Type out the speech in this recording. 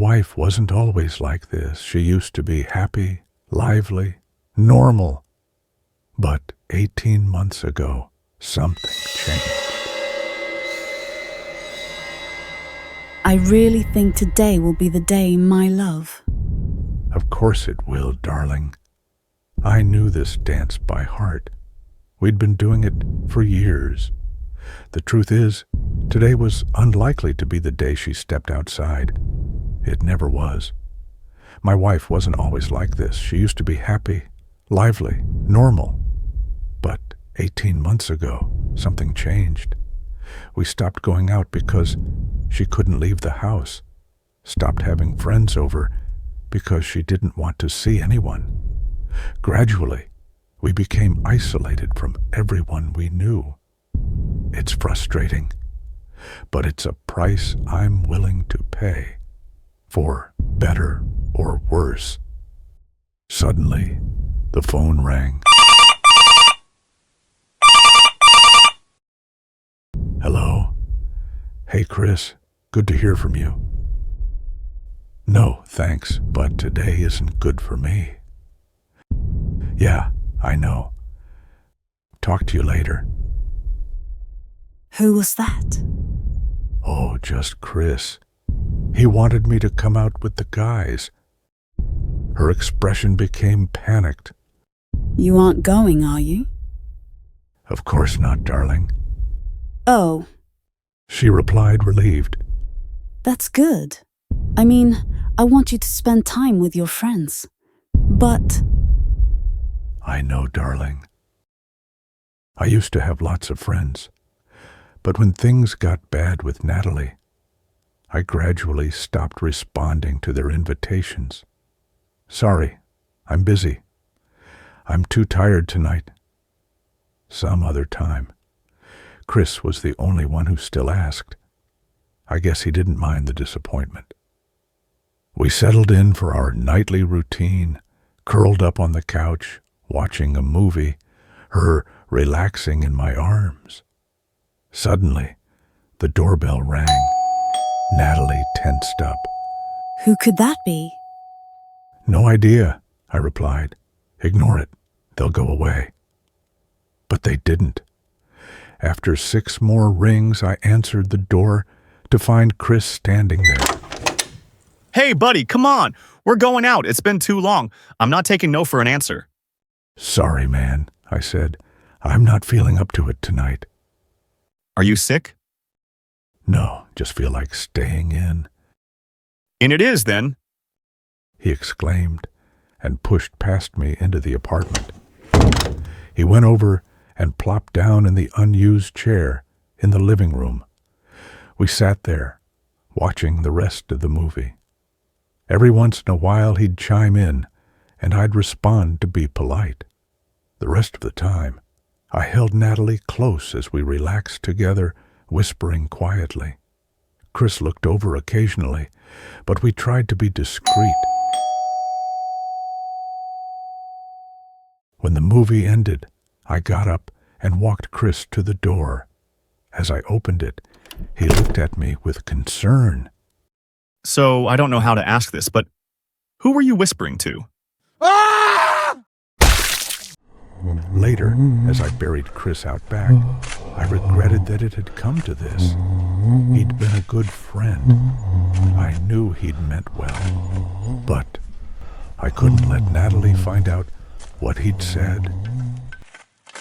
wife wasn't always like this. She used to be happy, lively, normal. But 18 months ago, something changed. I really think today will be the day, my love. Of course it will, darling. I knew this dance by heart. We'd been doing it for years. The truth is, today was unlikely to be the day she stepped outside. It never was. My wife wasn't always like this. She used to be happy, lively, normal. But 18 months ago, something changed. We stopped going out because she couldn't leave the house. Stopped having friends over because she didn't want to see anyone. Gradually, we became isolated from everyone we knew. It's frustrating, but it's a price I'm willing to pay, for better or worse. Suddenly, the phone rang. Hello? Hey, Chris, good to hear from you. No, thanks, but today isn't good for me. Yeah, I know. Talk to you later. Who was that? Oh, just Chris. He wanted me to come out with the guys. Her expression became panicked. You aren't going, are you? Of course not, darling. Oh, She replied, relieved. that's good. I mean, I want you to spend time with your friends. But I know, darling. I used to have lots of friends. But when things got bad with Natalie, I gradually stopped responding to their invitations. Sorry, I'm busy. I'm too tired tonight. Some other time. Chris was the only one who still asked. I guess he didn't mind the disappointment. We settled in for our nightly routine, curled up on the couch, watching a movie, her relaxing in my arms. Suddenly, the doorbell rang. Natalie tensed up. who could that be? No idea, I replied. Ignore it. They'll go away. But they didn't. After 6 more rings, I answered the door to find Chris standing there. Hey, buddy, come on. We're going out. It's been too long. I'm not taking no for an answer. Sorry, man, I said. I'm not feeling up to it tonight. Are you sick? No, just feel like staying in, And it is, then. he exclaimed, and pushed past me into the apartment. He went over and plopped down in the unused chair in the living room. We sat there, watching the rest of the movie. Every once in a while he'd chime in, and I'd respond to be polite. The rest of the time, I held Natalie close as we relaxed together, whispering quietly. Chris looked over occasionally, but we tried to be discreet. When the movie ended, I got up and walked Chris to the door. As I opened it, he looked at me with concern. So, I don't know how to ask this, but who were you whispering to? Later, as I buried Chris out back, I regretted that it had come to this. He'd been a good friend. I knew he'd meant well. But I couldn't let Natalie find out what he'd said